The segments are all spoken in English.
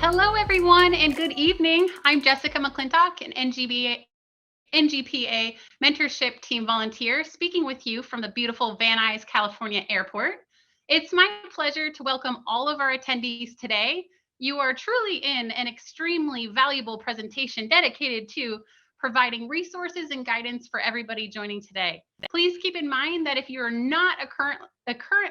Hello, everyone, and good evening. I'm Jessica McClintock, an NGPA Mentorship Team Volunteer, speaking with you from the beautiful Van Nuys, California airport. It's my pleasure to welcome all of our attendees today. You are truly in an extremely valuable presentation dedicated to providing resources and guidance for everybody joining today. Please keep in mind that if you're not a current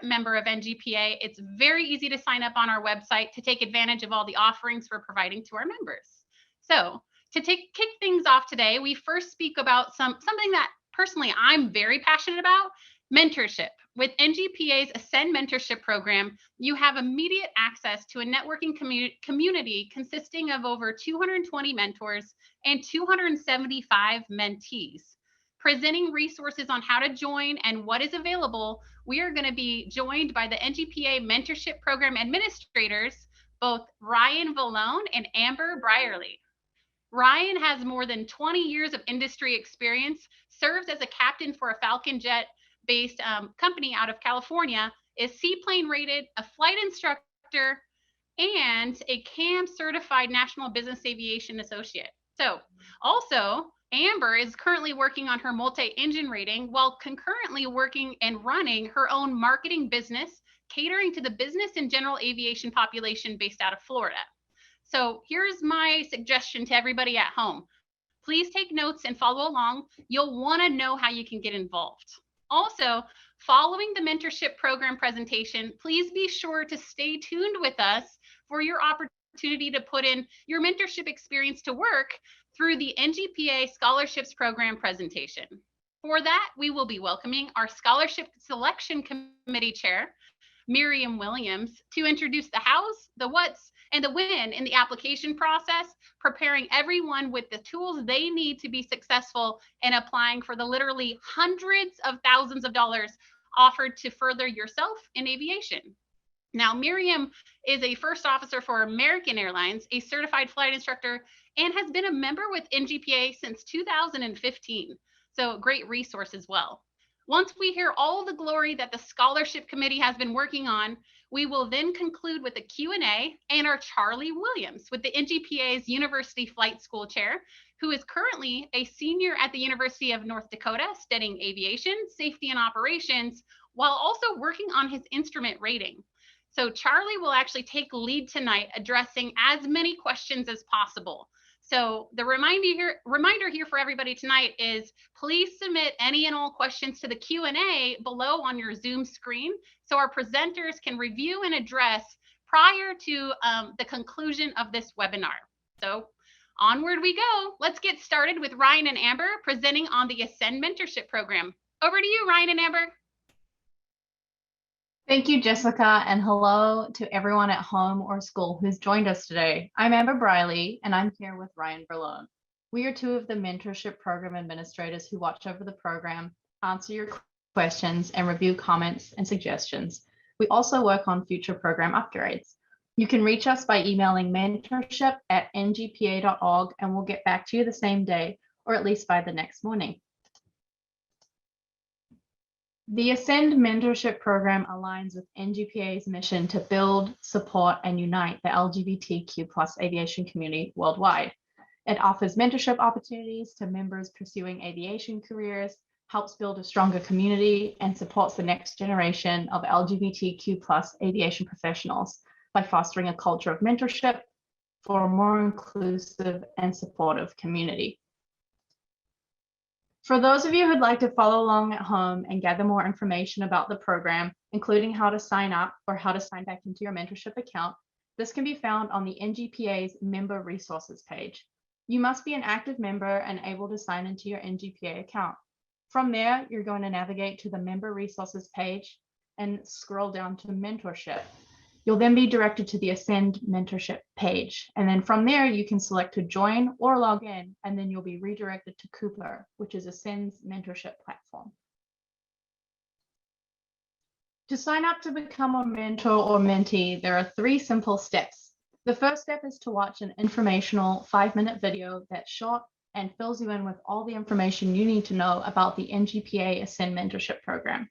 member of NGPA, it's very easy to sign up on our website to take advantage of all the offerings we're providing to our members. So to kick things off today, we first speak about something that personally I'm very passionate about, mentorship. With NGPA's Ascend Mentorship Program, you have immediate access to a networking community consisting of over 220 mentors and 275 mentees. Presenting resources on how to join and what is available, we are going to be joined by the NGPA Mentorship Program administrators, both Ryan Vallone and Amber Brierly. Ryan has more than 20 years of industry experience, serves as a captain for a Falcon Jet-based company out of California, is seaplane rated, a flight instructor, and a CAM certified National Business Aviation Associate. So also, Amber is currently working on her multi-engine rating while concurrently working and running her own marketing business, catering to the business and general aviation population based out of Florida. So here's my suggestion to everybody at home. Please take notes and follow along. You'll want to know how you can get involved. Also, following the mentorship program presentation, please be sure to stay tuned with us for your opportunity to put in your mentorship experience to work through the NGPA Scholarships Program presentation. For that, we will be welcoming our Scholarship Selection Committee Chair, Miriam Williams, to introduce the hows, the whats, and the when in the application process, preparing everyone with the tools they need to be successful in applying for the literally hundreds of thousands of dollars offered to further yourself in aviation. Now, Miriam is a first officer for American Airlines, a certified flight instructor, and has been a member with NGPA since 2015. So great resource as well. Once we hear all the glory that the scholarship committee has been working on, we will then conclude with a Q&A and our Charlie Williams with the NGPA's University Flight School Chair, who is currently a senior at the University of North Dakota studying aviation, safety, and operations, while also working on his instrument rating. So Charlie will actually take lead tonight, addressing as many questions as possible. So the reminder here for everybody tonight is please submit any and all questions to the Q&A below on your Zoom screen so our presenters can review and address prior to the conclusion of this webinar. So onward we go. Let's get started with Ryan and Amber presenting on the Ascend Mentorship Program. Over to you, Ryan and Amber. Thank you, Jessica, and hello to everyone at home or school who's joined us today. I'm Amber Brierly, and I'm here with Ryan Vallone. We are two of the mentorship program administrators who watch over the program, answer your questions, and review comments and suggestions. We also work on future program upgrades. You can reach us by emailing mentorship@ngpa.org, and we'll get back to you the same day, or at least by the next morning. The Ascend Mentorship Program aligns with NGPA's mission to build, support, and unite the LGBTQ+ aviation community worldwide. It offers mentorship opportunities to members pursuing aviation careers, helps build a stronger community, and supports the next generation of LGBTQ+ aviation professionals by fostering a culture of mentorship for a more inclusive and supportive community. For those of you who'd like to follow along at home and gather more information about the program, including how to sign up or how to sign back into your mentorship account, this can be found on the NGPA's Member Resources page. You must be an active member and able to sign into your NGPA account. From there, you're going to navigate to the Member Resources page and scroll down to Mentorship. You'll then be directed to the Ascend Mentorship page. And then from there, you can select to join or log in, and then you'll be redirected to Cooper, which is Ascend's mentorship platform. To sign up to become a mentor or mentee, there are 3 simple steps. The first step is to watch an informational 5-minute video that's short and fills you in with all the information you need to know about the NGPA Ascend Mentorship Program.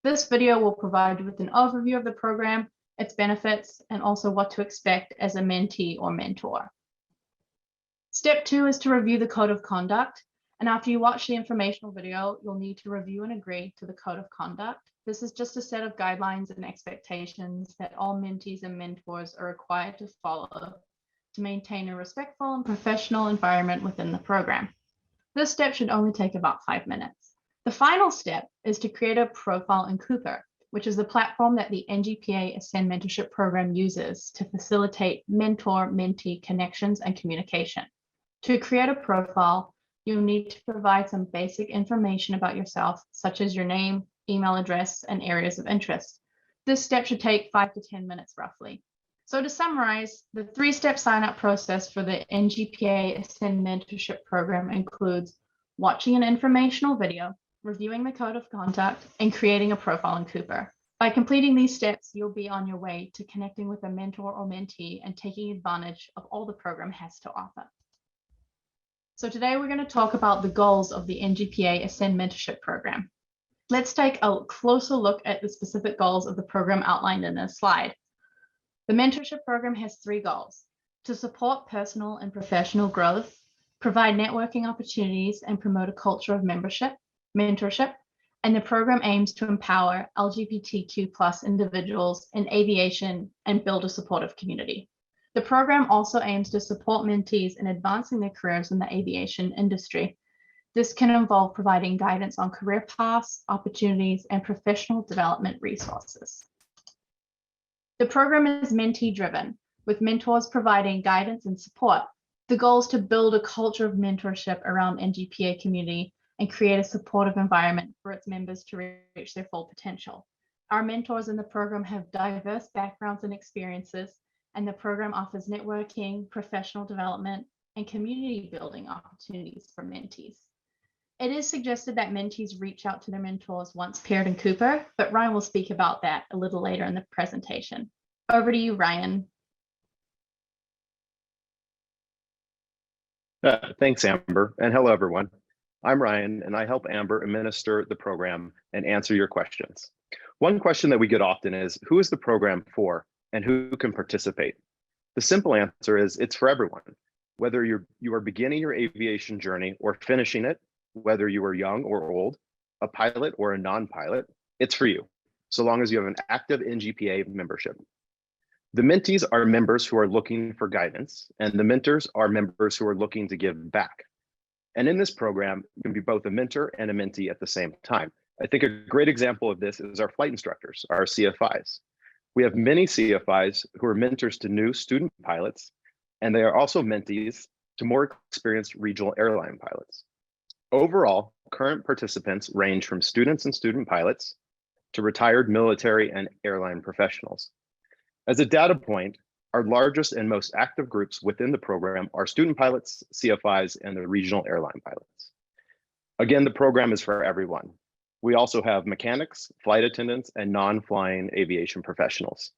This video will provide you with an overview of the program, its benefits, and also what to expect as a mentee or mentor. Step 2 is to review the code of conduct. And after you watch the informational video, you'll need to review and agree to the code of conduct. This is just a set of guidelines and expectations that all mentees and mentors are required to follow to maintain a respectful and professional environment within the program. This step should only take about 5 minutes. The final step is to create a profile in Cooper, which is the platform that the NGPA Ascend Mentorship Program uses to facilitate mentor-mentee connections and communication. To create a profile, you'll need to provide some basic information about yourself, such as your name, email address, and areas of interest. This step should take 5 to 10 minutes roughly. So to summarize, the 3-step sign-up process for the NGPA Ascend Mentorship Program includes watching an informational video, reviewing the code of conduct, and creating a profile in Cooper. By completing these steps, you'll be on your way to connecting with a mentor or mentee and taking advantage of all the program has to offer. So today we're going to talk about the goals of the NGPA Ascend Mentorship Program. Let's take a closer look at the specific goals of the program outlined in this slide. The mentorship program has 3 goals: to support personal and professional growth, provide networking opportunities, and promote a culture of mentorship, and the program aims to empower LGBTQ+ individuals in aviation and build a supportive community. The program also aims to support mentees in advancing their careers in the aviation industry. This can involve providing guidance on career paths, opportunities, and professional development resources. The program is mentee-driven, with mentors providing guidance and support. The goal is to build a culture of mentorship around NGPA community and create a supportive environment for its members to reach their full potential. Our mentors in the program have diverse backgrounds and experiences, and the program offers networking, professional development, and community building opportunities for mentees. It is suggested that mentees reach out to their mentors once paired in Cooper, but Ryan will speak about that a little later in the presentation. Over to you, Ryan. Thanks, Amber, and hello, everyone. I'm Ryan, and I help Amber administer the program and answer your questions. One question that we get often is, who is the program for and who can participate? The simple answer is it's for everyone. Whether you are beginning your aviation journey or finishing it, whether you are young or old, a pilot or a non-pilot, it's for you, so long as you have an active NGPA membership. The mentees are members who are looking for guidance, and the mentors are members who are looking to give back. And in this program, you can be both a mentor and a mentee at the same time. I think a great example of this is our flight instructors, our CFIs. We have many CFIs who are mentors to new student pilots, and they are also mentees to more experienced regional airline pilots. Overall, current participants range from students and student pilots to retired military and airline professionals. As a data point, our largest and most active groups within the program are student pilots, CFIs, and the regional airline pilots. Again, the program is for everyone. We also have mechanics, flight attendants, and non-flying aviation professionals.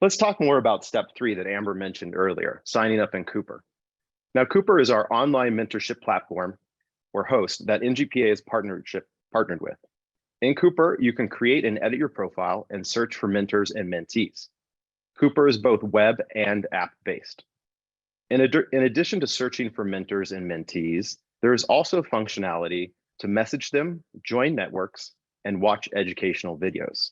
Let's talk more about step 3 that Amber mentioned earlier, signing up in Cooper. Now, Cooper is our online mentorship platform or host that NGPA has partnered with. In Cooper, you can create and edit your profile and search for mentors and mentees. Cooper is both web and app-based. In addition to searching for mentors and mentees, there is also functionality to message them, join networks, and watch educational videos.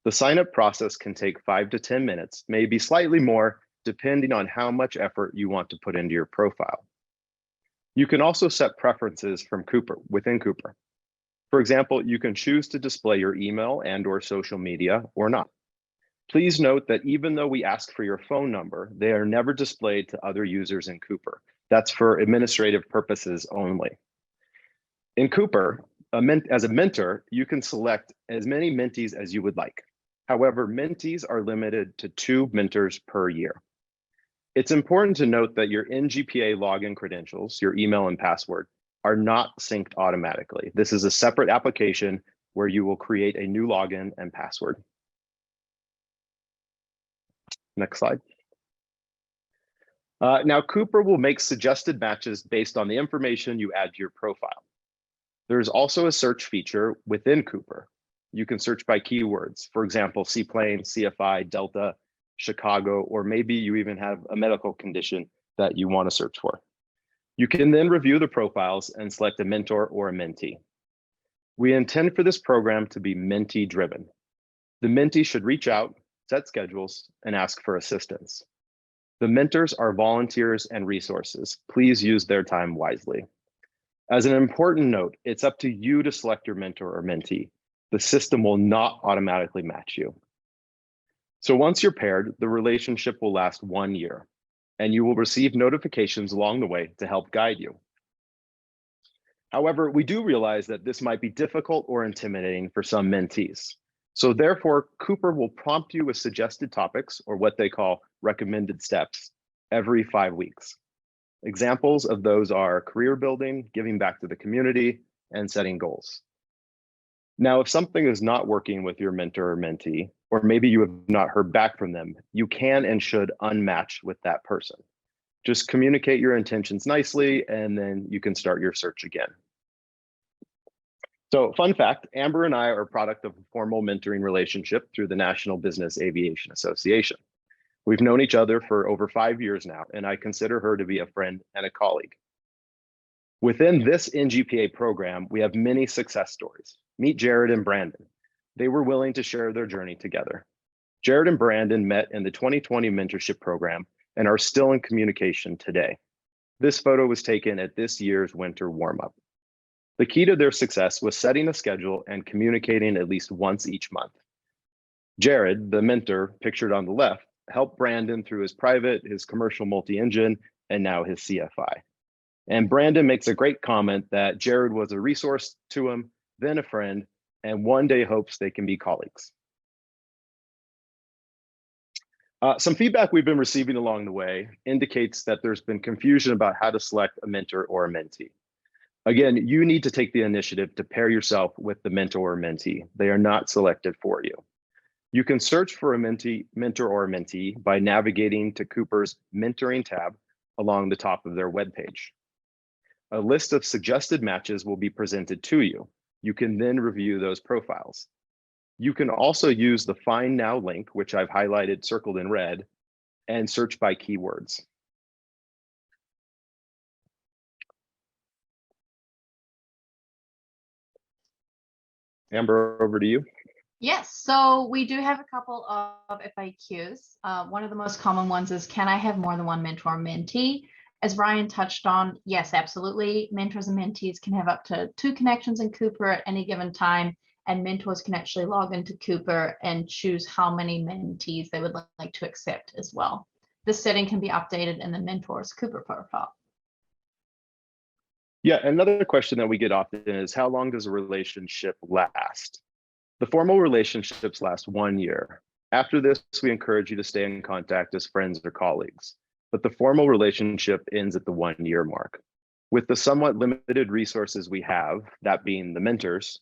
The sign-up process can take 5 to 10 minutes, maybe slightly more, depending on how much effort you want to put into your profile. You can also set preferences from within Cooper. For example, you can choose to display your email and/or social media or not. Please note that even though we ask for your phone number, they are never displayed to other users in Cooper. That's for administrative purposes only. In Cooper, as a mentor, you can select as many mentees as you would like. However, mentees are limited to 2 mentors per year. It's important to note that your NGPA login credentials, your email and password, are not synced automatically. This is a separate application where you will create a new login and password. Next slide. Now, Cooper will make suggested matches based on the information you add to your profile. There's also a search feature within Cooper. You can search by keywords. For example, seaplane, CFI, Delta, Chicago, or maybe you even have a medical condition that you want to search for. You can then review the profiles and select a mentor or a mentee. We intend for this program to be mentee driven. The mentee should reach out, set schedules, and ask for assistance. The mentors are volunteers and resources. Please use their time wisely. As an important note, it's up to you to select your mentor or mentee. The system will not automatically match you. So once you're paired, the relationship will last 1 year, and you will receive notifications along the way to help guide you. However, we do realize that this might be difficult or intimidating for some mentees. So therefore, Cooper will prompt you with suggested topics, or what they call recommended steps, every 5 weeks. Examples of those are career building, giving back to the community, and setting goals. Now, if something is not working with your mentor or mentee, or maybe you have not heard back from them, you can and should unmatch with that person. Just communicate your intentions nicely, and then you can start your search again. So fun fact, Amber and I are a product of a formal mentoring relationship through the National Business Aviation Association. We've known each other for over 5 years now, and I consider her to be a friend and a colleague. Within this NGPA program, we have many success stories. Meet Jared and Brandon. They were willing to share their journey together. Jared and Brandon met in the 2020 mentorship program and are still in communication today. This photo was taken at this year's winter warm-up. The key to their success was setting a schedule and communicating at least once each month. Jared, the mentor pictured on the left, helped Brandon through his private, his commercial multi-engine, and now his CFI. And Brandon makes a great comment that Jared was a resource to him, then a friend, and one day hopes they can be colleagues. Some feedback we've been receiving along the way indicates that there's been confusion about how to select a mentor or a mentee. Again, you need to take the initiative to pair yourself with the mentor or mentee. They are not selected for you. You can search for a mentor or a mentee by navigating to Cooper's mentoring tab along the top of their webpage. A list of suggested matches will be presented to you. You can then review those profiles. You can also use the Find Now link, which I've highlighted, circled in red, and search by keywords. Amber, over to you. Yes, so we do have a couple of FAQs. One of the most common ones is, can I have more than one mentor or mentee? As Ryan touched on, yes, absolutely. Mentors and mentees can have up to 2 connections in Cooper at any given time, and mentors can actually log into Cooper and choose how many mentees they would like to accept as well. This setting can be updated in the mentor's Cooper profile. Yeah, another question that we get often is, how long does a relationship last? The formal relationships last 1 year. After this, we encourage you to stay in contact as friends or colleagues, but the formal relationship ends at the 1 year mark. With the somewhat limited resources we have, that being the mentors,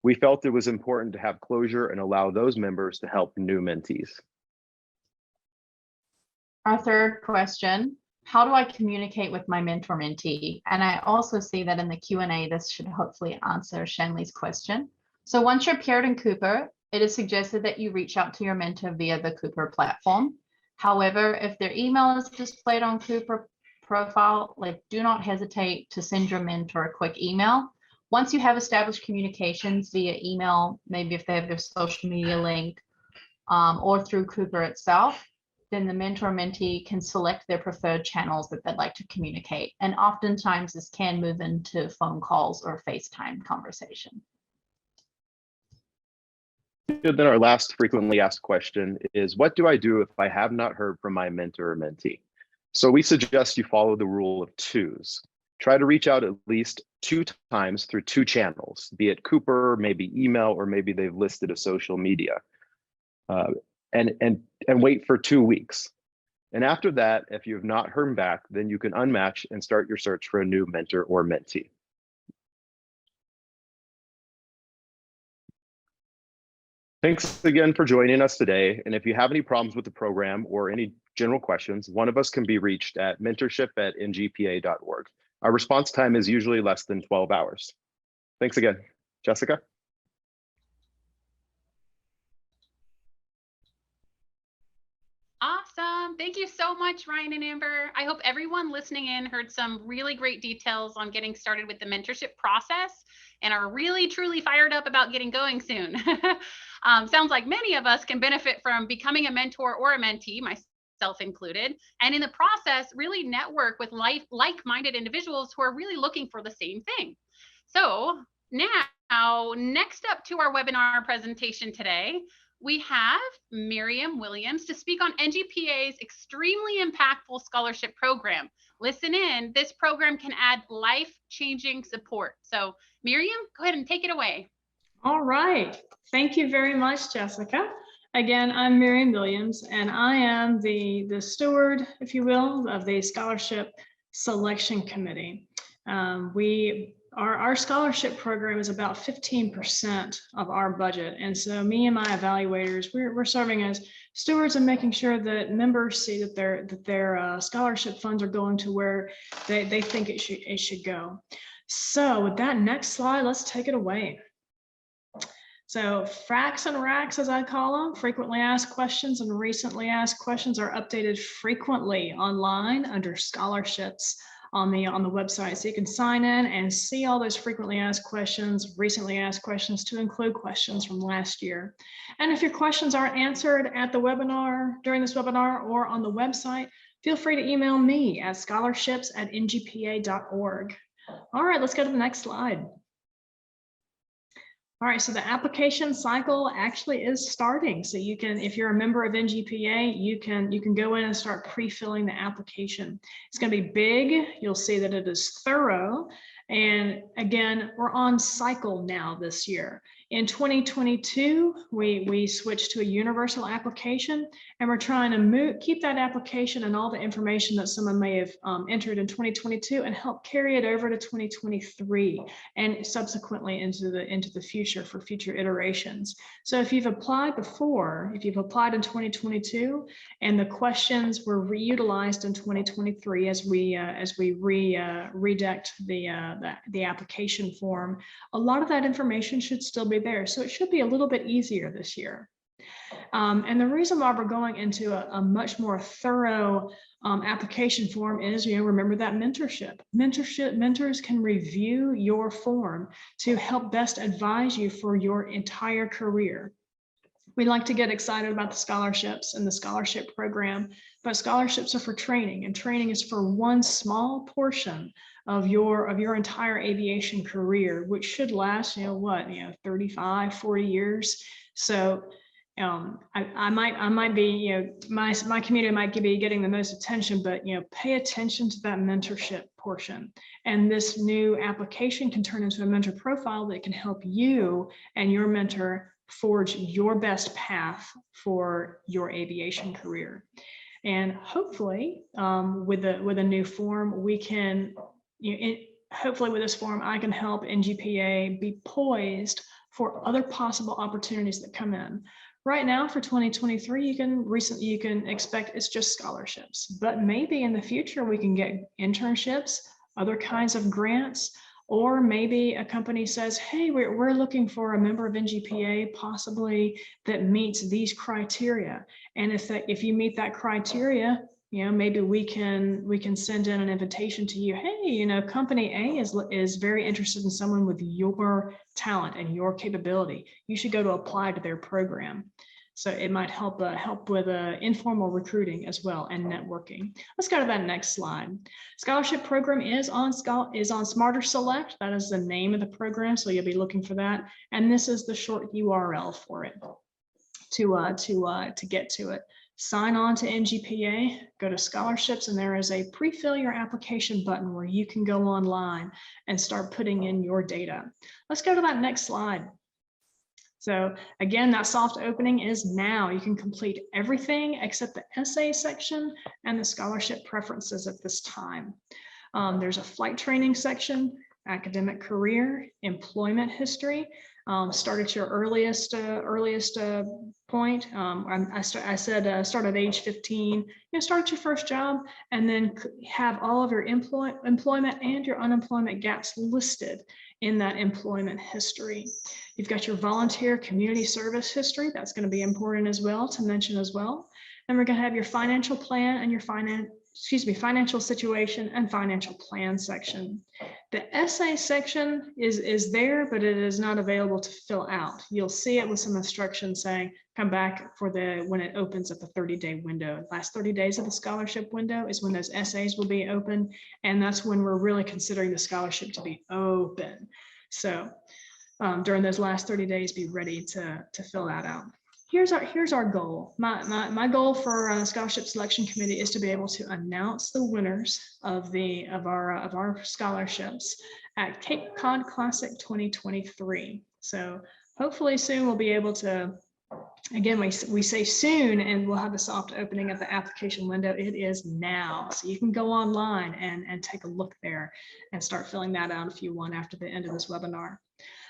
we felt it was important to have closure and allow those members to help new mentees. Our third question, how do I communicate with my mentor mentee? And I also see that in the Q&A, this should hopefully answer Shanley's question. So once you're paired in Cooper, it is suggested that you reach out to your mentor via the Cooper platform. However, if their email is displayed on Cooper profile, do not hesitate to send your mentor a quick email. Once you have established communications via email, maybe if they have their social media link or through Cooper itself, then the mentor mentee can select their preferred channels that they'd like to communicate. And oftentimes this can move into phone calls or FaceTime conversation. Then our last frequently asked question is, what do I do if I have not heard from my mentor or mentee? So we suggest you follow the rule of 2s. Try to reach out at least 2 times through 2 channels, be it Cooper, maybe email, or maybe they've listed a social media, and wait for 2 weeks. And after that, if you have not heard back, then you can unmatch and start your search for a new mentor or mentee. Thanks again for joining us today. And if you have any problems with the program or any general questions, one of us can be reached at mentorship@ngpa.org. Our response time is usually less than 12 hours. Thanks again. Jessica? Awesome. Thank you so much, Ryan and Amber. I hope everyone listening in heard some really great details on getting started with the mentorship process and are really, truly fired up about getting going soon. Sounds like many of us can benefit from becoming a mentor or a mentee, myself included, and in the process, really network with like-minded individuals who are really looking for the same thing. So now, next up to our webinar presentation today, we have Miriam Williams to speak on NGPA's extremely impactful scholarship program. Listen in, this program can add life-changing support. So Miriam, go ahead and take it away. All right, thank you very much, Jessica. Again, I'm Miriam Williams, and I am the steward, if you will, of the Scholarship Selection Committee. Our scholarship program is about 15% of our budget. And so me and my evaluators, we're serving as stewards and making sure that members see that their scholarship funds are going to where they think it should go. So with that next slide, let's take it away. So FRACs and RACs, as I call them, frequently asked questions and recently asked questions, are updated frequently online under scholarships on the website. So you can sign in and see all those frequently asked questions, recently asked questions, to include questions from last year. And if your questions aren't answered at the webinar, during this webinar, or on the website, feel free to email me at scholarships@ngpa.org. All right, let's go to the next slide. All right, so the application cycle actually is starting. So you can, if you're a member of NGPA, you can go in and start pre-filling the application. It's going to be big. You'll see that it is thorough. And again, we're on cycle now this year. In 2022, we switched to a universal application, and we're trying to keep that application and all the information that someone may have entered in 2022 and help carry it over to 2023 and subsequently into the future for future iterations. So if you've applied before, if you've applied in 2022 and the questions were reutilized in 2023 as we redact the application form, a lot of that information should still be there. So it should be a little bit easier this year. And the reason why we're going into a much more thorough application form is, remember that mentorship. Mentors can review your form to help best advise you for your entire career. We like to get excited about the scholarships and the scholarship program, but scholarships are for training, and training is for one small portion of your entire aviation career, which should last, 35, 40 years. So I might be, my community might be getting the most attention, but pay attention to that mentorship portion. And this new application can turn into a mentor profile that can help you and your mentor forge your best path for your aviation career. And hopefully, with a new form, we can, hopefully with this form, I can help NGPA be poised for other possible opportunities that come in. Right now for 2023, you can expect it's just scholarships, but maybe in the future we can get internships, other kinds of grants, or maybe a company says, hey, we're looking for a member of NGPA possibly that meets these criteria. And if you meet that criteria, maybe we can send in an invitation to you. Hey, company A is very interested in someone with your talent and your capability. You should go to apply to their program. So it might help with informal recruiting as well and networking. Let's go to that next slide. Scholarship program is on Smarter Select. That is the name of the program, so you'll be looking for that. And this is the short URL for it to get to it. Sign on to NGPA, go to scholarships, and there is a pre-fill your application button where you can go online and start putting in your data. Let's go to that next slide. So again, that soft opening is now. You can complete everything except the essay section and the scholarship preferences at this time. There's a flight training section, academic career, employment history. Start at your earliest point. I said start at age 15. Start at your first job, and then have all of your employment and your unemployment gaps listed in that employment history. You've got your volunteer community service history. That's going to be important as well to mention as well. Then we're going to have your financial plan and your financial situation and financial plan section. The essay section is there, but it is not available to fill out. You'll see it with some instructions saying, come back for when it opens at the 30-day window. Last 30 days of the scholarship window is when those essays will be open. And that's when we're really considering the scholarship to be open. So during those last 30 days, be ready to fill that out. Here's our goal. My goal for Scholarship Selection Committee is to be able to announce the winners of our scholarships at Cape Cod Classic 2023. So hopefully soon we'll be able to. Again, we say soon, and we'll have a soft opening of the application window. It is now, so you can go online and take a look there and start filling that out if you want after the end of this webinar.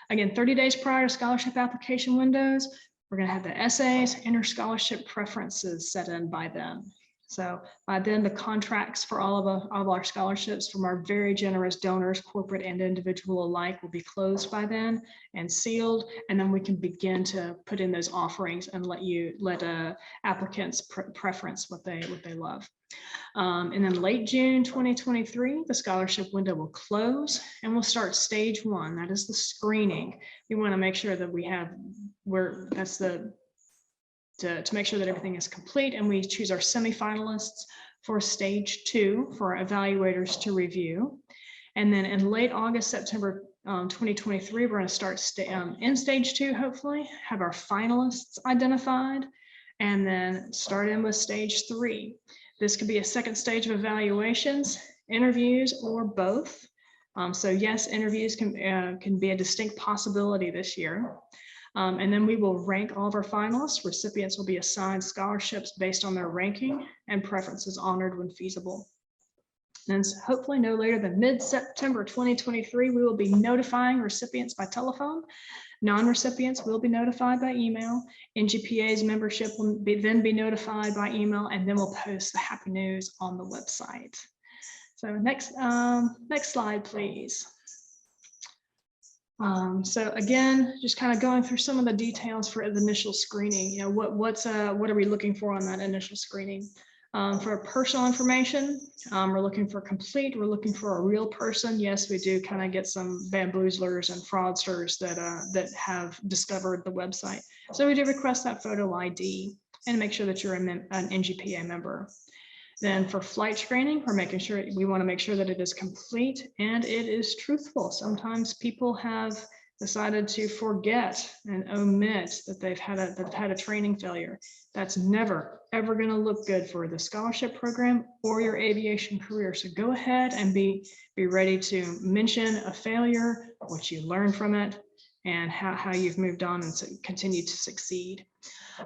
Again, 30 days prior to scholarship application windows, we're going to have the essays and our scholarship preferences set in by then. So by then, the contracts for all of our scholarships from our very generous donors, corporate and individual alike, will be closed by then and sealed. And then we can begin to put in those offerings and let applicants preference what they love. And then late June 2023, the scholarship window will close and we'll start stage 1. That is the screening. We want to make sure that to make sure that everything is complete, and we choose our semifinalists for stage 2 for our evaluators to review. And then in late August, September 2023, we're going to start in stage 2, hopefully, have our finalists identified, and then start in with stage 3. This could be a second stage of evaluations, interviews, or both. So yes, interviews can be a distinct possibility this year. And then we will rank all of our finalists. Recipients will be assigned scholarships based on their ranking, and preferences honored when feasible. And hopefully no later than mid-September 2023, we will be notifying recipients by telephone. Non-recipients will be notified by email. NGPA's membership will then be notified by email, and then we'll post the happy news on the website. So next slide, please. So again, just kind of going through some of the details for the initial screening. You know, what are we looking for on that initial screening? For personal information, we're looking for complete. We're looking for a real person. Yes, we do kind of get some bamboozlers and fraudsters that have discovered the website. So we do request that photo ID and make sure that you're an NGPA member. Then for flight screening, we want to make sure that it is complete and it is truthful. Sometimes people have decided to forget and omit that they've had a training failure. That's never, ever going to look good for the scholarship program or your aviation career. So go ahead and be ready to mention a failure, what you learned from it, and how you've moved on and continue to succeed.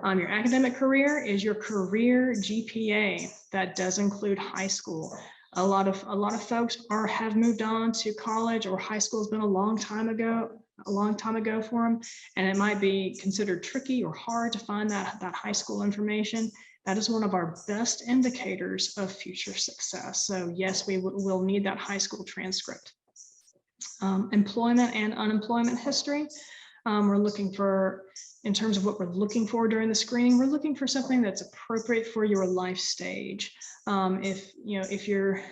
Your academic career is your career GPA. That does include high school. A lot of folks have moved on to college, or high school has been a long time ago for them, and it might be considered tricky or hard to find that high school information. That is one of our best indicators of future success. So yes, will need that high school transcript. Employment and unemployment history. We're looking for, in terms of what we're looking for during the screening, we're looking for something that's appropriate for your life stage. If you're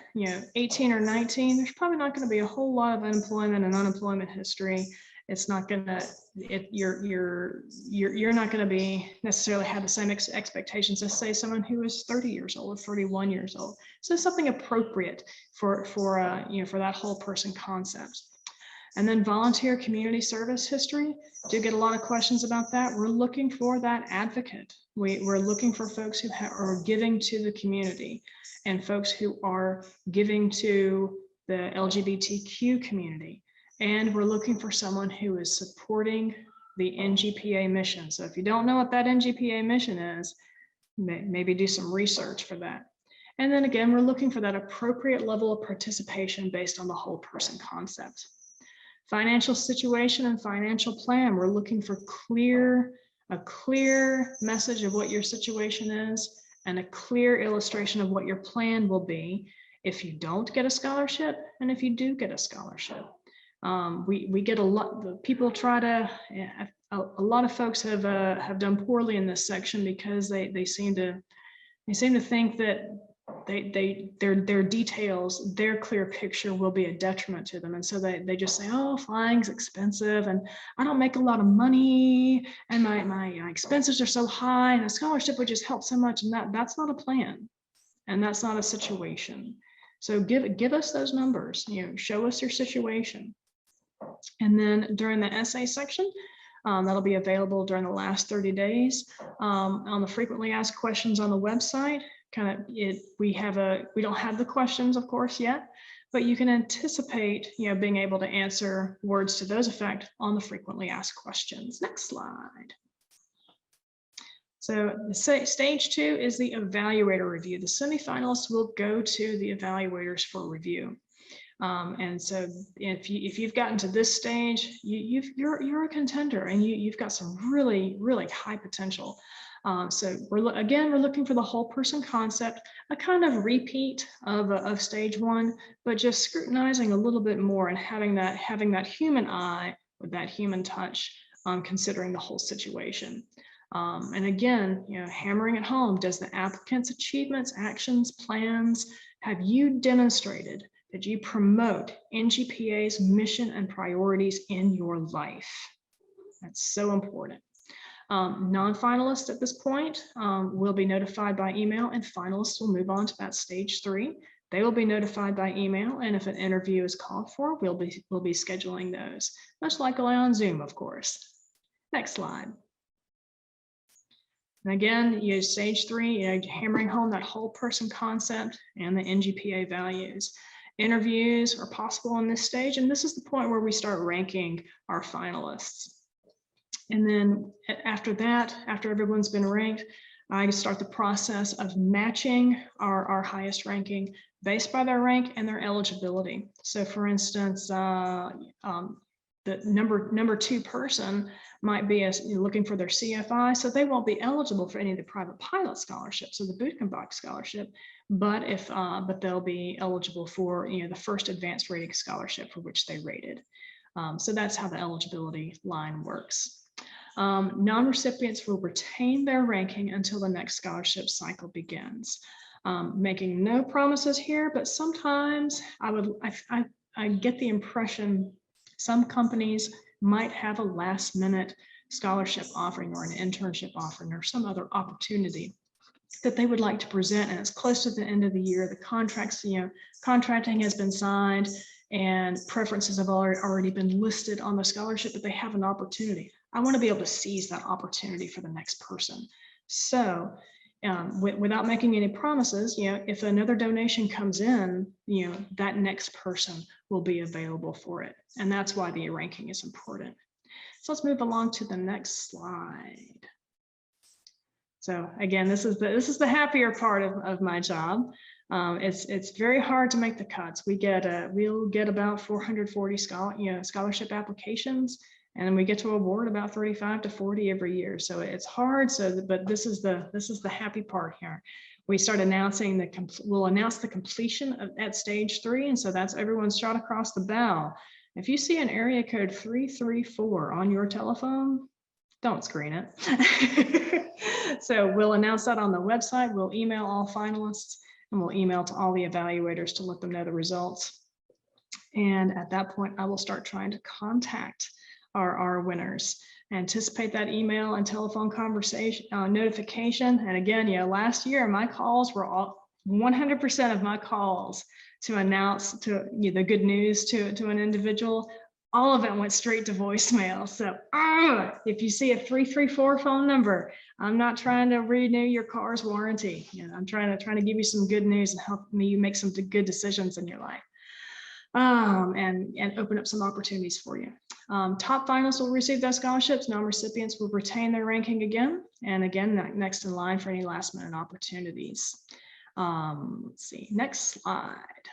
18 or 19, there's probably not going to be a whole lot of unemployment and unemployment history. It's not going to, you're not going to be necessarily have the same expectations as, say, someone who is 30 years old or 31 years old. So something appropriate for that whole person concept. And then volunteer community service history. Do get a lot of questions about that. We're looking for that advocate. We're looking for folks who are giving to the community, and folks who are giving to the LGBTQ community. And we're looking for someone who is supporting the NGPA mission. So if you don't know what that NGPA mission is, maybe do some research for that. And then again, we're looking for that appropriate level of participation based on the whole person concept. Financial situation and financial plan. We're looking for a clear message of what your situation is and a clear illustration of what your plan will be if you don't get a scholarship and if you do get a scholarship. We get a lot. People try to. A lot of folks have done poorly in this section because they seem to They seem to think that their details, their clear picture will be a detriment to them. And so they just say, oh, flying's expensive and I don't make a lot of money and my expenses are so high and a scholarship would just help so much. And that's not a plan. And that's not a situation. So give us those numbers, show us your situation. And then during the essay section, that'll be available during the last 30 days on the frequently asked questions on the website. We don't have the questions, of course, yet, but you can anticipate, being able to answer words to those effect on the frequently asked questions. Next slide. So stage 2 is the evaluator review. The semifinalists will go to the evaluators for review. And so if you've gotten to this stage, you're a contender and you've got some really, really high potential. So we're looking for the whole person concept, a kind of repeat of stage 1, but just scrutinizing a little bit more and having that human eye with that human touch, considering the whole situation. And again, hammering it home, does the applicant's achievements, actions, plans, have you demonstrated that you promote NGPA's mission and priorities in your life? That's so important. Non-finalists at this point will be notified by email, and finalists will move on to that stage 3. They will be notified by email, and if an interview is called for, we'll be scheduling those, much like on Zoom, of course. Next slide. And again, stage 3, hammering home that whole person concept and the NGPA values. Interviews are possible in this stage, and this is the point where we start ranking our finalists. And then after that, after everyone's been ranked, I start the process of matching our highest ranking based by their rank and their eligibility. So for instance, the number 2 person might be looking for their CFI, so they won't be eligible for any of the private pilot scholarships or the bootcamp scholarship, but they'll be eligible for the first advanced rating scholarship for which they rated. So that's how the eligibility line works. Non-recipients will retain their ranking until the next scholarship cycle begins. Making no promises here, but sometimes I get the impression some companies might have a last minute scholarship offering or an internship offering or some other opportunity that they would like to present, and it's close to the end of the year. The contracting has been signed and preferences have already been listed on the scholarship, but they have an opportunity. I want to be able to seize that opportunity for the next person. So without making any promises, if another donation comes in, that next person will be available for it. And that's why the ranking is important. So let's move along to the next slide. So again, this is the happier part of my job. It's very hard to make the cuts. We'll get about 440 scholarship applications, and then we get to award about 35 to 40 every year. So it's hard. But this is the happy part here. We start announcing we'll announce the completion at stage 3, and so that's everyone's shot across the bow. If you see an area code 334 on your telephone, don't screen it. So we'll announce that on the website. We'll email all finalists, and we'll email to all the evaluators to let them know the results. And at that point, I will start trying to contact our winners. Anticipate that email and telephone conversation notification. And again, last year my calls were all 100% of my calls to announce the good news to an individual. All of it went straight to voicemail. So if you see a 334 phone number, I'm not trying to renew your car's warranty. I'm trying to give you some good news and help you make some good decisions in your life. And open up some opportunities for you. Top finalists will receive those scholarships. Non-recipients will retain their ranking again. And again, next in line for any last minute opportunities. Let's see, next slide.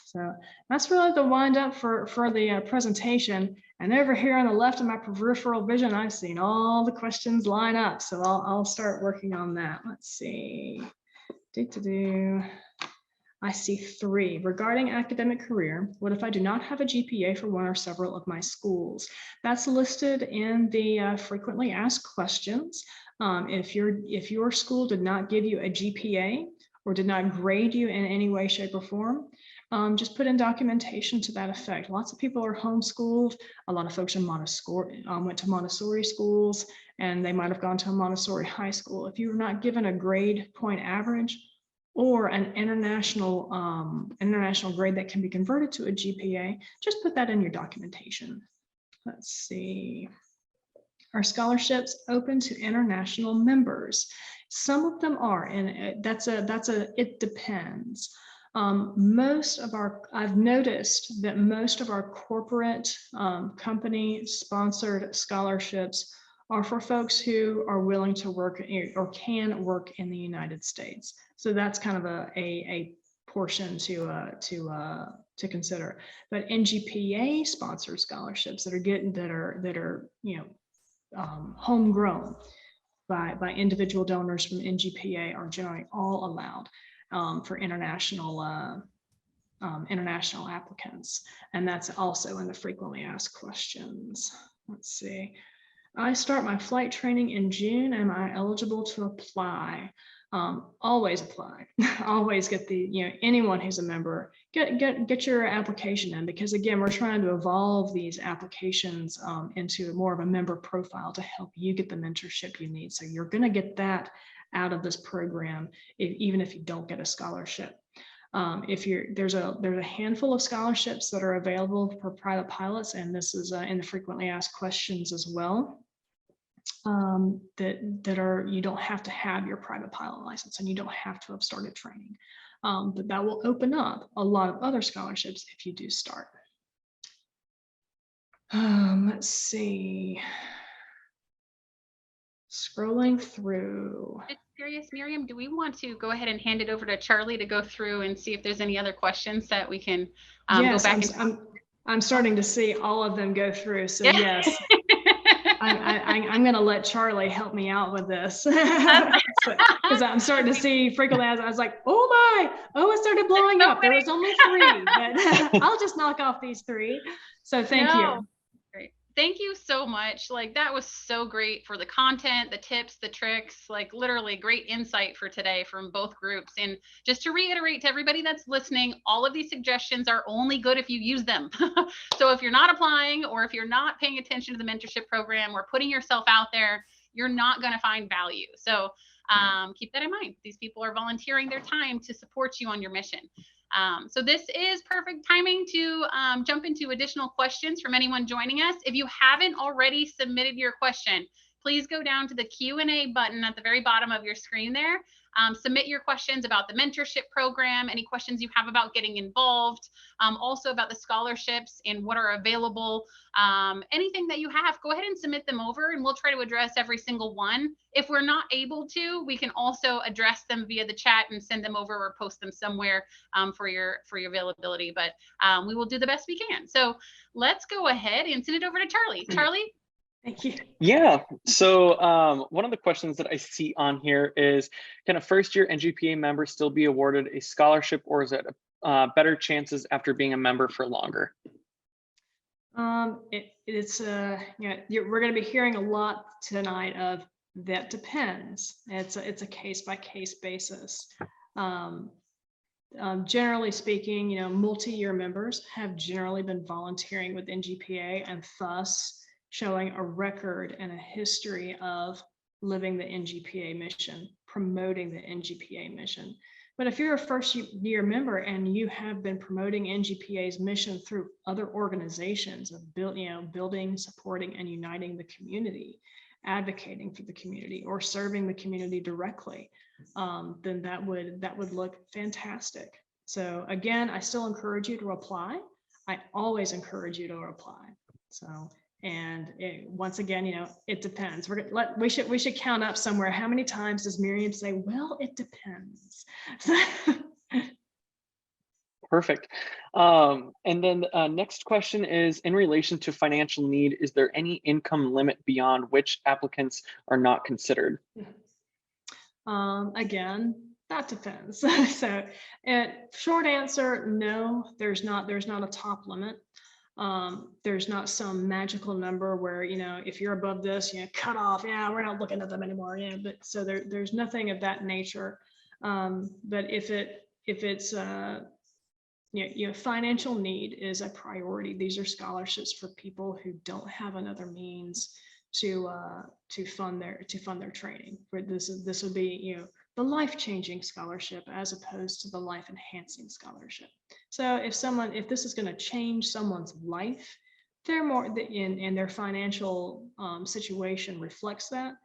So that's really the wind up for the presentation. And over here on the left of my peripheral vision, I've seen all the questions line up. So I'll start working on that. Let's see. I see 3. Regarding academic career, what if I do not have a GPA for one or several of my schools? That's listed in the frequently asked questions. If your school did not give you a GPA or did not grade you in any way, shape, or form, just put in documentation to that effect. Lots of people are homeschooled. A lot of folks are went to Montessori schools, and they might have gone to a Montessori high school. If you were not given a grade point average or an international grade that can be converted to a GPA, just put that in your documentation. Let's see. Are scholarships open to international members? Some of them are, and it depends. I've noticed that most of our corporate company sponsored scholarships are for folks who are willing to work or can work in the United States. So that's kind of a portion to consider. But NGPA sponsored scholarships that are homegrown by individual donors from NGPA are generally all allowed for international applicants. And that's also in the frequently asked questions. Let's see. I start my flight training in June. Am I eligible to apply? Always apply. Always get anyone who's a member, get your application in, because again, we're trying to evolve these applications into more of a member profile to help you get the mentorship you need. So you're going to get that out of this program, even if you don't get a scholarship. There's a handful of scholarships that are available for private pilots, and this is in the frequently asked questions as well. You don't have to have your private pilot license, and you don't have to have started training. But that will open up a lot of other scholarships if you do start. Let's see. Scrolling through. Just curious, Miriam, do we want to go ahead and hand it over to Charlie to go through and see if there's any other questions that we can yes, go back I'm starting to see all of them go through. So yeah. Yes. I'm going to let Charlie help me out with this because I'm starting to see frequently as I was like, it started blowing up. There was only 3, but I'll just knock off these 3. So thank you. Great. Thank you so much. Like, that was so great for the content, the tips, the tricks, like literally great insight for today from both groups. And just to reiterate to everybody that's listening, all of these suggestions are only good if you use them. So if you're not applying, or if you're not paying attention to the mentorship program or putting yourself out there, you're not going to find value. So keep that in mind. These people are volunteering their time to support you on your mission. So this is perfect timing to jump into additional questions from anyone joining us. If you haven't already submitted your question, please go down to the Q&A button at the very bottom of your screen there. Submit your questions about the mentorship program, any questions you have about getting involved, also about the scholarships and what are available. Anything that you have, go ahead and submit them over, and we'll try to address every single one. If we're not able to, we can also address them via the chat and send them over or post them somewhere for your availability. But we will do the best we can. So let's go ahead and send it over to Charlie. Charlie? Thank you. Yeah, so one of the questions that I see on here is, can a first-year NGPA member still be awarded a scholarship, or is it better chances after being a member for longer? We're going to be hearing a lot tonight of that depends. It's a case-by-case basis. Generally speaking, multi-year members have generally been volunteering with NGPA and thus showing a record and a history of living the NGPA mission, promoting the NGPA mission. But if you're a first-year member and you have been promoting NGPA's mission through other organizations of building, supporting, and uniting the community, advocating for the community, or serving the community directly, then that would look fantastic. So again, I still encourage you to apply. I always encourage you to apply. So. And once again, it depends. We should count up somewhere. How many times does Miriam say, well, it depends? Perfect. And then next question is, in relation to financial need, is there any income limit beyond which applicants are not considered? Again, That depends. So, short answer, no, there's not a top limit. There's not some magical number where, if you're above this, cut off. Yeah, we're not looking at them anymore. Yeah, but so there's nothing of that nature. But if it's financial need is a priority. These are scholarships for people who don't have another means to fund their training. Where this would be the life-changing scholarship as opposed to the life-enhancing scholarship. So if this is going to change someone's life, they're more in their financial situation reflects that.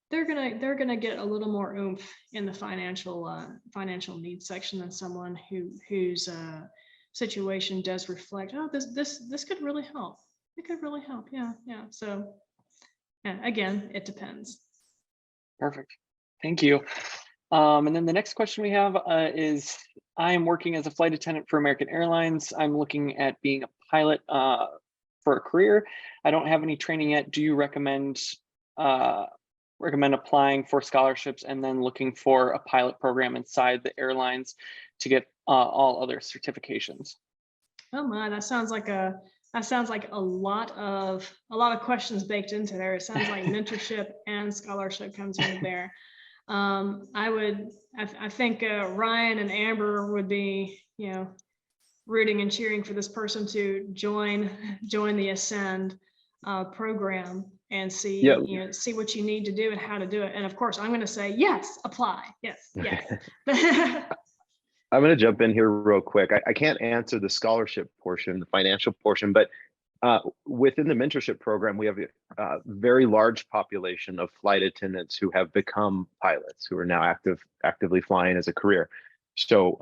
They're gonna get a little more oomph in the financial needs section than someone whose situation does reflect, oh, this could really help. It could really help. Yeah. So again, it depends. Perfect. Thank you. And then the next question we have is, I am working as a flight attendant for American Airlines. I'm looking at being a pilot for a career. I don't have any training yet. Do you recommend applying for scholarships and then looking for a pilot program inside the airlines to get all other certifications? Oh my, that sounds like a lot of questions baked into there. It sounds like mentorship and scholarship comes into there. I think Ryan and Amber would be, rooting and cheering for this person to join the Ascend program and see, see what you need to do and how to do it. And of course, I'm going to say, yes, apply. Yes. I'm going to jump in here real quick. I can't answer the scholarship portion, the financial portion, but within the mentorship program, we have a very large population of flight attendants who have become pilots, who are now actively flying as a career. So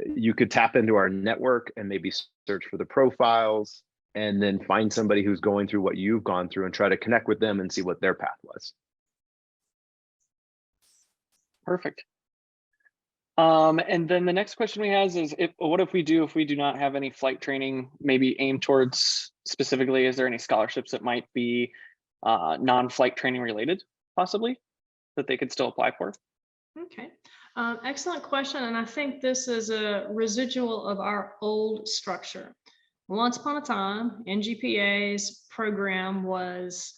you could tap into our network and maybe search for the profiles and then find somebody who's going through what you've gone through and try to connect with them and see what their path was. Perfect. And then the next question we have is, what if we do not have any flight training, maybe aimed towards specifically, is there any scholarships that might be non-flight training related, possibly, that they could still apply for? Okay, excellent question. And I think this is a residual of our old structure. Once upon a time, NGPA's program was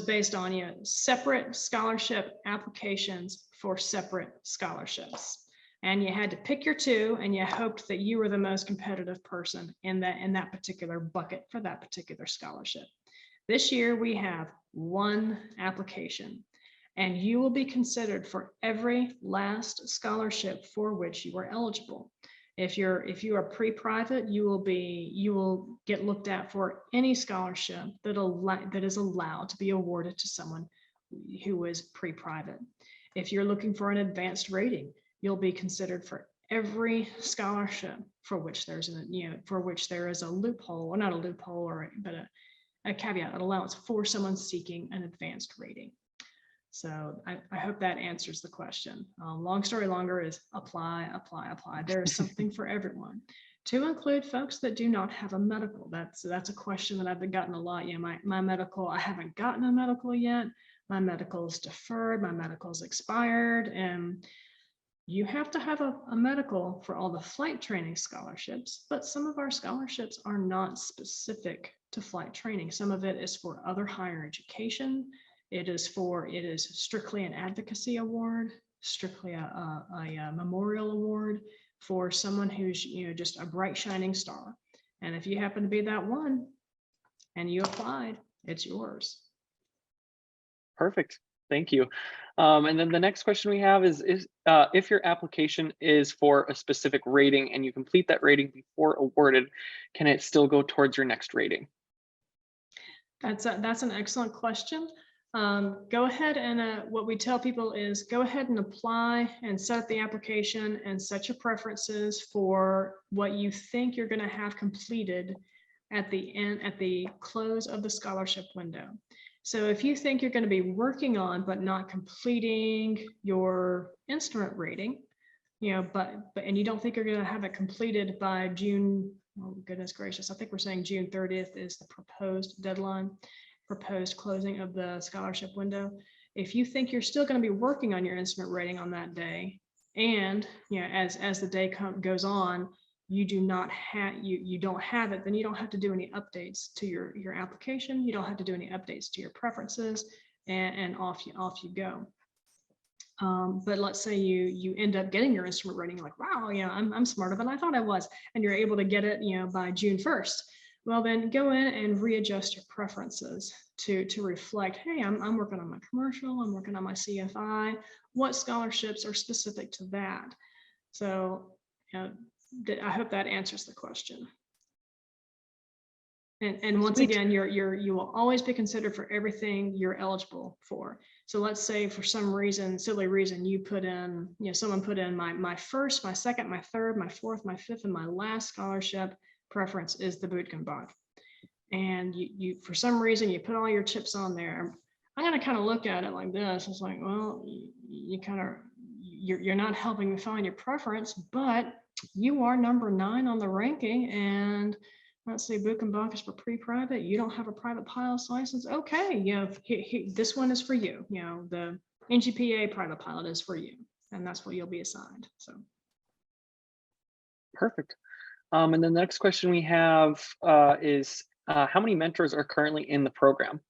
based on separate scholarship applications for separate scholarships. And you had to pick your two, and you hoped that you were the most competitive person in that particular bucket for that particular scholarship. This year, we have one application, and you will be considered for every last scholarship for which you are eligible. If you are pre-private, you will get looked at for any scholarship that is allowed to be awarded to someone who is pre-private. If you're looking for an advanced rating, you'll be considered for every scholarship for which there is a loophole, or not a loophole, but a caveat, an allowance for someone seeking an advanced rating. So I hope that answers the question. Long story longer is apply. There is something for everyone, to include folks that do not have a medical. That's a question that I've gotten a lot. My medical, I haven't gotten a medical yet. My medical is deferred. My medical is expired, and you have to have a medical for all the flight training scholarships, but some of our scholarships are not specific to flight training. Some of it is for other higher education. It is strictly an advocacy award, strictly a memorial award for someone who's just a bright shining star. And if you happen to be that one and you applied, it's yours. Perfect. Thank you. And then the next question we have is if your application is for a specific rating and you complete that rating before awarded, can it still go towards your next rating? That's an excellent question. Go ahead and what we tell people is go ahead and apply and set up the application and set your preferences for what you think you're going to have completed at the close of the scholarship window. So if you think you're going to be working on but not completing your instrument rating, and you don't think you're going to have it completed by June, oh goodness gracious, I think we're saying June 30th is the proposed deadline, proposed closing of the scholarship window. If you think you're still going to be working on your instrument rating on that day, And as the day goes on, you don't have it, then you don't have to do any updates to your application. You don't have to do any updates to your preferences, and off you go. But let's say you end up getting your instrument rating, like, wow, I'm smarter than I thought I was, and you're able to get it, by June 1st. Well, then go in and readjust your preferences to reflect, hey, I'm working on my commercial, I'm working on my CFI. What scholarships are specific to that? So, I hope that answers the question. And once again, you will always be considered for everything you're eligible for. So let's say for some reason, silly reason, you put in, someone put in my first, my second, my third, my fourth, my fifth, and my last scholarship preference is the Bootkenbach. And you for some reason you put all your chips on there. I'm gonna kind of look at it like this. It's like, well, you're not helping me find your preference, but you are number 9 on the ranking, and let's say Bootkenbach is for pre-private. You don't have a private pilot's license. Okay, this one is for you. The NGPA private pilot is for you, and that's what you'll be assigned. So perfect. And then the next question we have is how many mentors are currently in the program?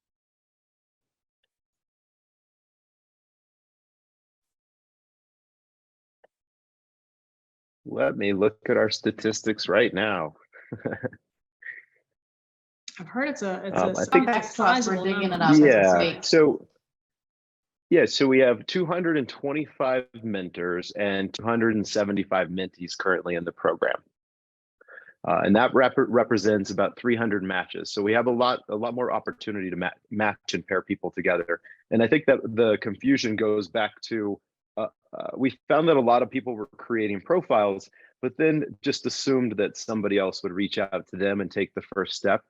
Let me look at our statistics right now. I've heard it's a we're digging it up. Yeah. So we have 225 mentors and 275 mentees currently in the program. And that represents about 300 matches. So we have a lot more opportunity to match and pair people together. And I think that the confusion goes back to, we found that a lot of people were creating profiles, but then just assumed that somebody else would reach out to them and take the first step.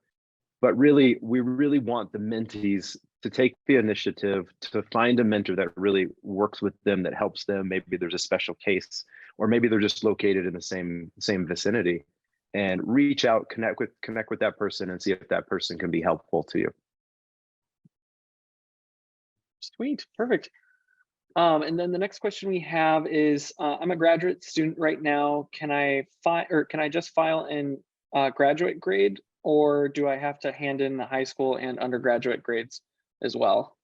But really, we really want the mentees to take the initiative to find a mentor that really works with them, that helps them. Maybe there's a special case, or maybe they're just located in the same vicinity, and reach out, connect with that person and see if that person can be helpful to you. Sweet, perfect. And then the next question we have is, I'm a graduate student right now. Can I just file in graduate grade, or do I have to hand in the high school and undergraduate grades as well?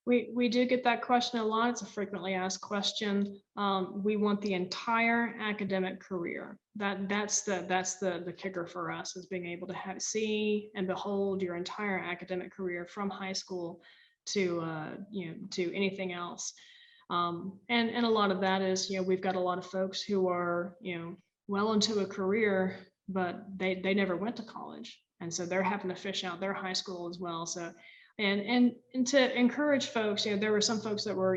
We do get that question a lot. It's a frequently asked question. We want the entire academic career. That's the kicker for us, is being able to see and behold your entire academic career from high school to to anything else. And a lot of that is, we've got a lot of folks who are well into a career, but they never went to college, and so they're having to fish out their high school as well. So and to encourage folks, there were some folks that were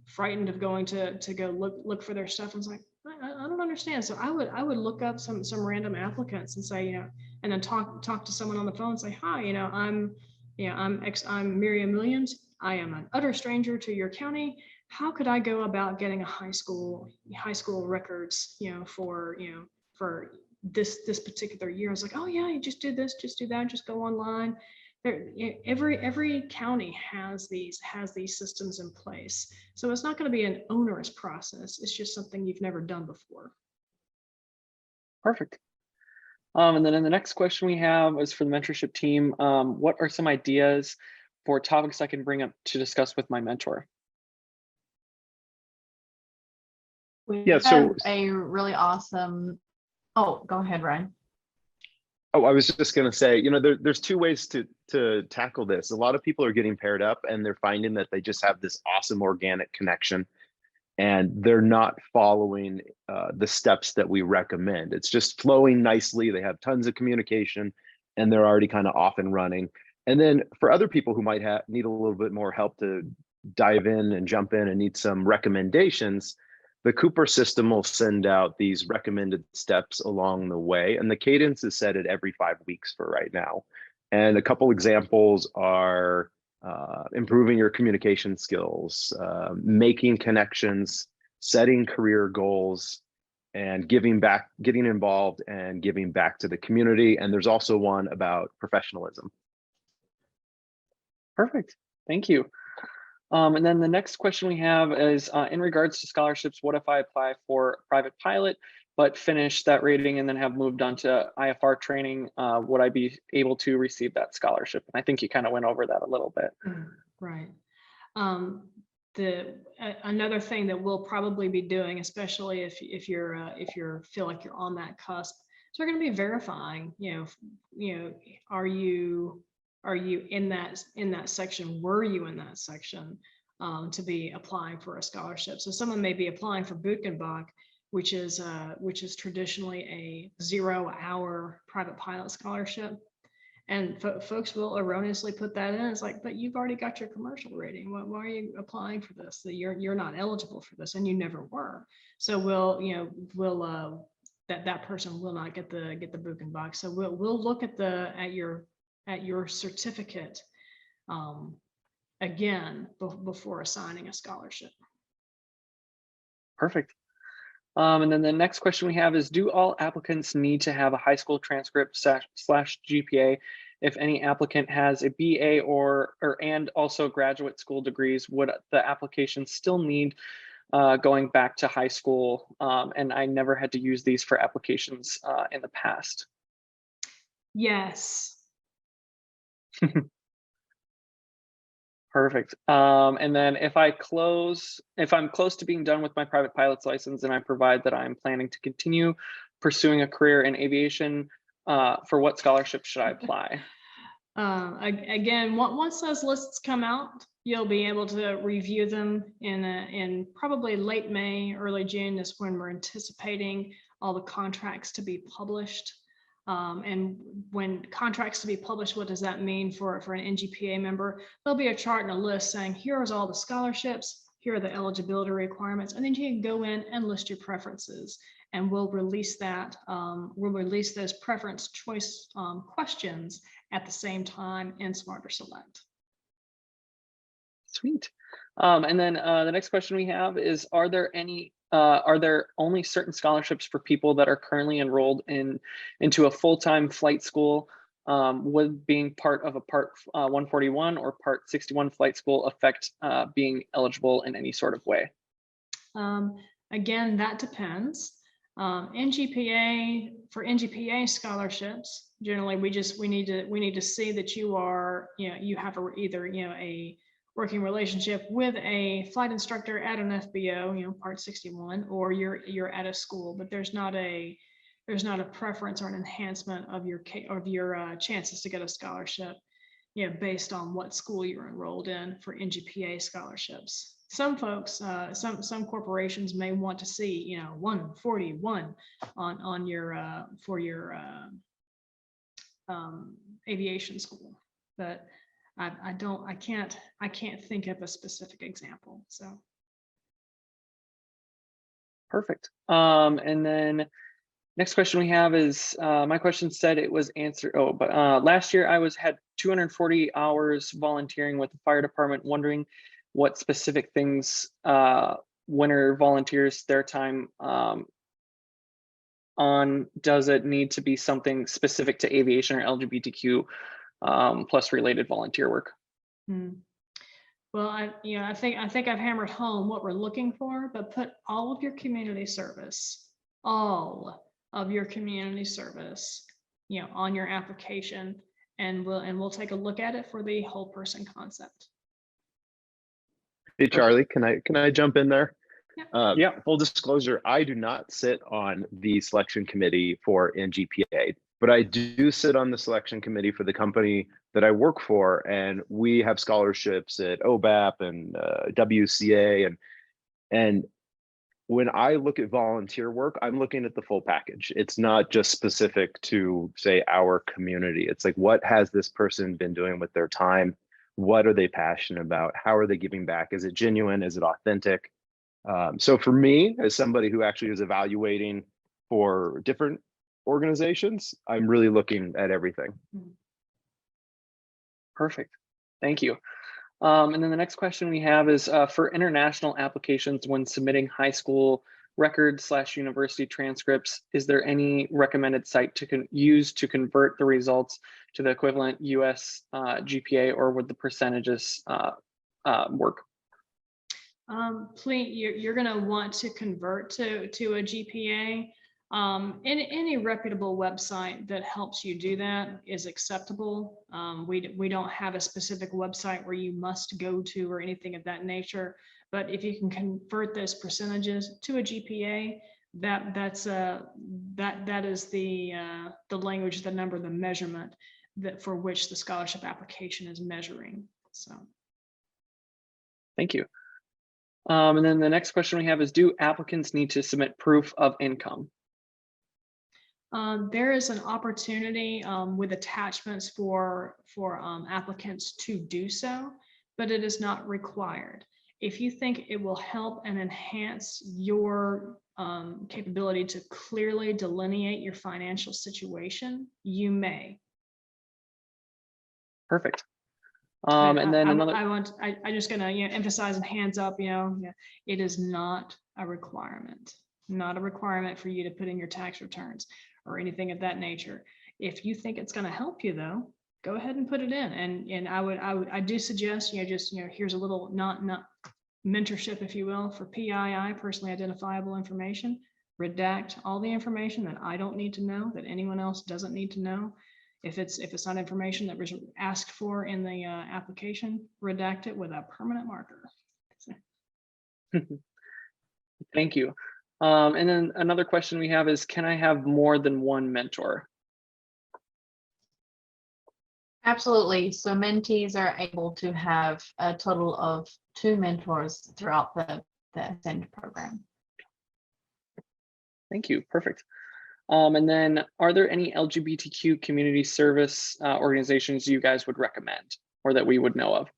frightened of going to go look for their stuff, and it's like, I don't understand. So I would look up some random applicants and say, and then talk to someone on the phone and say, hi, I'm Miriam Williams. I am an utter stranger to your county. How could I go about getting a high school records, for this particular year? I was like, oh yeah, you just do this, just do that, just go online. Every county has these systems in place, so it's not going to be an onerous process. It's just something you've never done before. Perfect. And then in the next question we have is for the mentorship team. What are some ideas for topics I can bring up to discuss with my mentor? We have a really awesome. Oh, go ahead, Ryan. Oh, I was just going to say, there's 2 ways to tackle this. A lot of people are getting paired up and they're finding that they just have this awesome organic connection, and they're not following the steps that we recommend. It's just flowing nicely. They have tons of communication and they're already kind of off and running. And then for other people who might need a little bit more help to dive in and jump in and need some recommendations, the Cooper system will send out these recommended steps along the way, and the cadence is set at every 5 weeks for right now. And a couple examples are improving your communication skills, making connections, setting career goals, and giving back, getting involved and giving back to the community. And there's also one about professionalism. Perfect. Thank you. And then the next question we have is in regards to scholarships, what if I apply for private pilot, but finish that rating and then have moved on to IFR training? Would I be able to receive that scholarship? And I think you kind of went over that a little bit. Right. Another thing that we'll probably be doing, especially if you're feel like you're on that cusp, so we're going to be verifying, are you in that section? Were you in that section to be applying for a scholarship? So someone may be applying for Bootkenbach, which is traditionally a 0-hour private pilot scholarship. And folks will erroneously put that in. It's like, but you've already got your commercial rating. Why are you applying for this? That you're not eligible for this, and you never were. So that person will not get the Bootkenbach. So we'll look at your certificate again before assigning a scholarship. Perfect. And then the next question we have is, do all applicants need to have a high school transcript slash GPA? If any applicant has a BA and also graduate school degrees, would the application still need going back to high school? And I never had to use these for applications in the past. Yes. Perfect. And then if I'm close to being done with my private pilot's license and I provide that I'm planning to continue pursuing a career in aviation, for what scholarship should I apply? Again, once those lists come out, you'll be able to review them in probably late May, early June is when we're anticipating all the contracts to be published. And when contracts to be published, what does that mean for an NGPA member? There'll be a chart and a list saying, here's all the scholarships, here are the eligibility requirements, and then you can go in and list your preferences. And we'll release that. We'll release those preference choice questions at the same time in Smarter Select. Sweet. And then the next question we have is, are there only certain scholarships for people that are currently enrolled into a full-time flight school? Would being part of a Part 141 or Part 61 flight school affect being eligible in any sort of way? Again, that depends. NGPA, for NGPA scholarships, generally we need to see that you are, you have either a working relationship with a flight instructor at an FBO, Part 61, or you're at a school, but there's not a preference or an enhancement of your chances to get a scholarship, based on what school you're enrolled in for NGPA scholarships. Some folks, some corporations may want to see, 141 on your for your aviation school, but I can't think of a specific example. So. Perfect. And then next question we have is, my question said it was answered. Oh, but last year I had 240 hours volunteering with the fire department, wondering what specific things winter volunteers their time on. Does it need to be something specific to aviation or LGBTQ plus related volunteer work? Well, I think I've hammered home what we're looking for, but put all of your community service, on your application, and we'll take a look at it for the whole person concept. Hey, Charlie, can I jump in there? Yeah. Yeah. Full disclosure, I do not sit on the selection committee for NGPA, but I do sit on the selection committee for the company that I work for, and we have scholarships at OBAP and WCA, and when I look at volunteer work, I'm looking at the full package. It's not just specific to, say, our community. It's like, what has this person been doing with their time? What are they passionate about? How are they giving back? Is it genuine? Is it authentic? So for me, as somebody who actually is evaluating for different organizations, I'm really looking at everything. Perfect. Thank you. And then the next question we have is, for international applications when submitting high school record/university transcripts, is there any recommended site to use to convert the results to the equivalent US GPA, or would the percentages work? Please, you're going to want to convert to a GPA. Any reputable website that helps you do that is acceptable. We don't have a specific website where you must go to or anything of that nature. But if you can convert those percentages to a GPA, that is the language, the number, the measurement that for which the scholarship application is measuring. So, Thank you. And then the next question we have is, do applicants need to submit proof of income? There is an opportunity with attachments for applicants to do so, but it is not required. If you think it will help and enhance your capability to clearly delineate your financial situation, you may. Perfect. And then I just gonna emphasize and hands up, it is not a requirement, for you to put in your tax returns or anything of that nature. If you think it's going to help you though, go ahead and put it in. And I do suggest, here's a little not mentorship, if you will, for PII, personally identifiable information. Redact all the information that I don't need to know, that anyone else doesn't need to know. If it's not information that was asked for in the application, redact it with a permanent marker. Thank you. And then another question we have is, can I have more than one mentor? Absolutely. So mentees are able to have a total of 2 mentors throughout the Ascend program. Thank you. Perfect. And then, are there any LGBTQ community service organizations you guys would recommend or that we would know of?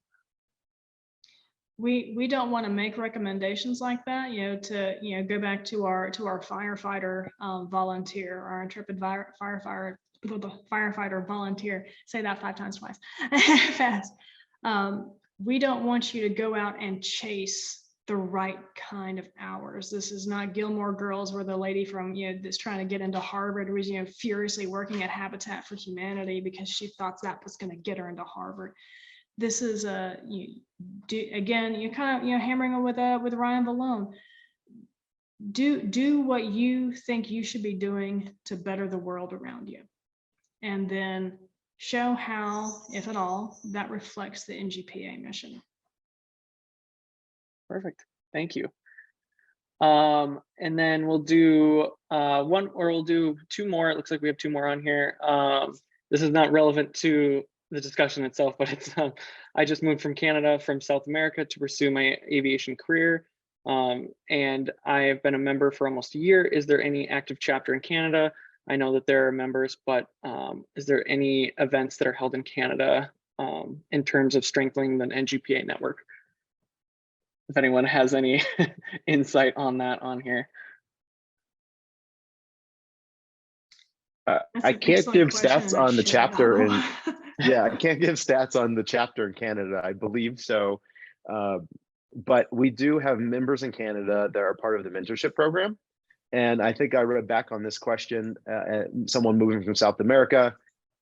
We don't want to make recommendations like that, to go back to our firefighter volunteer, our intrepid firefighter volunteer. Say that 5 times twice fast. We don't want you to go out and chase the right kind of hours. This is not Gilmore Girls, where the lady from that's trying to get into Harvard was furiously working at Habitat for Humanity because she thought that was going to get her into Harvard. This is again, you kind of hammering with Ryan Valone. Do what you think you should be doing to better the world around you, and then show how, if at all, that reflects the NGPA mission. Perfect. Thank you. And then we'll do we'll do 2 more. It looks like we have 2 more on here. This is not relevant to the discussion itself, but it's I just moved from Canada, from South America, to pursue my aviation career. And I have been a member for almost a year. Is there any active chapter in Canada? I know that there are members, but is there any events that are held in Canada in terms of strengthening the NGPA network? If anyone has any insight on that on here. I can't give stats on the chapter yeah, I can't give stats on the chapter in Canada. I believe so. But we do have members in Canada that are part of the mentorship program. And I think I read back on this question, someone moving from South America.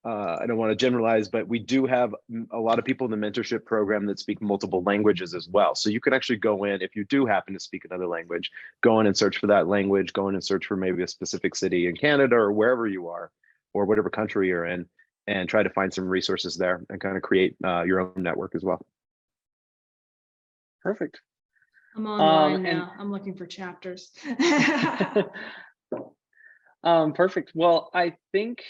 I don't want to generalize, but we do have a lot of people in the mentorship program that speak multiple languages as well. So you can actually go in, if you do happen to speak another language, go in and search for that language, go in and search for maybe a specific city in Canada or wherever you are, or whatever country you're in, and try to find some resources there and kind of create your own network as well. Perfect. I'm online now. I'm looking for chapters. Perfect. Well, I think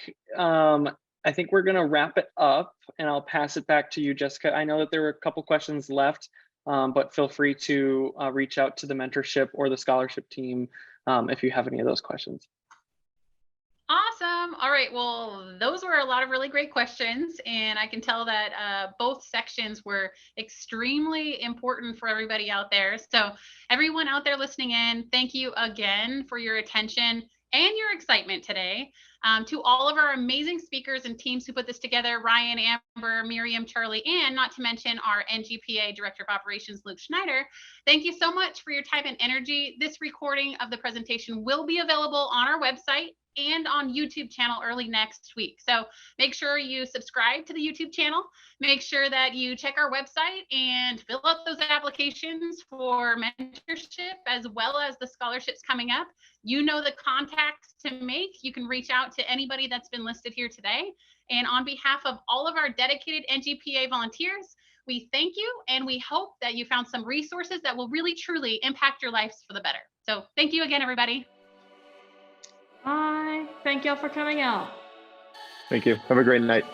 we're going to wrap it up, and I'll pass it back to you, Jessica. I know that there were a couple questions left, but feel free to reach out to the mentorship or the scholarship team if you have any of those questions. Awesome. All right. Well, those were a lot of really great questions, and I can tell that both sections were extremely important for everybody out there. So everyone out there listening in, thank you again for your attention and your excitement today. To all of our amazing speakers and teams who put this together, Ryan, Amber, Miriam, Charlie, and not to mention our NGPA Director of Operations, Luke Schneider, thank you so much for your time and energy. This recording of the presentation will be available on our website and on YouTube channel early next week. So make sure you subscribe to the YouTube channel. Make sure that you check our website and fill out those applications for mentorship as well as the scholarships coming up. You know the contacts to make. You can reach out to anybody that's been listed here today. And on behalf of all of our dedicated NGPA volunteers, we thank you, and we hope that you found some resources that will really truly impact your lives for the better. So thank you again, everybody. Bye. Thank y'all for coming out. Thank you. Have a great night.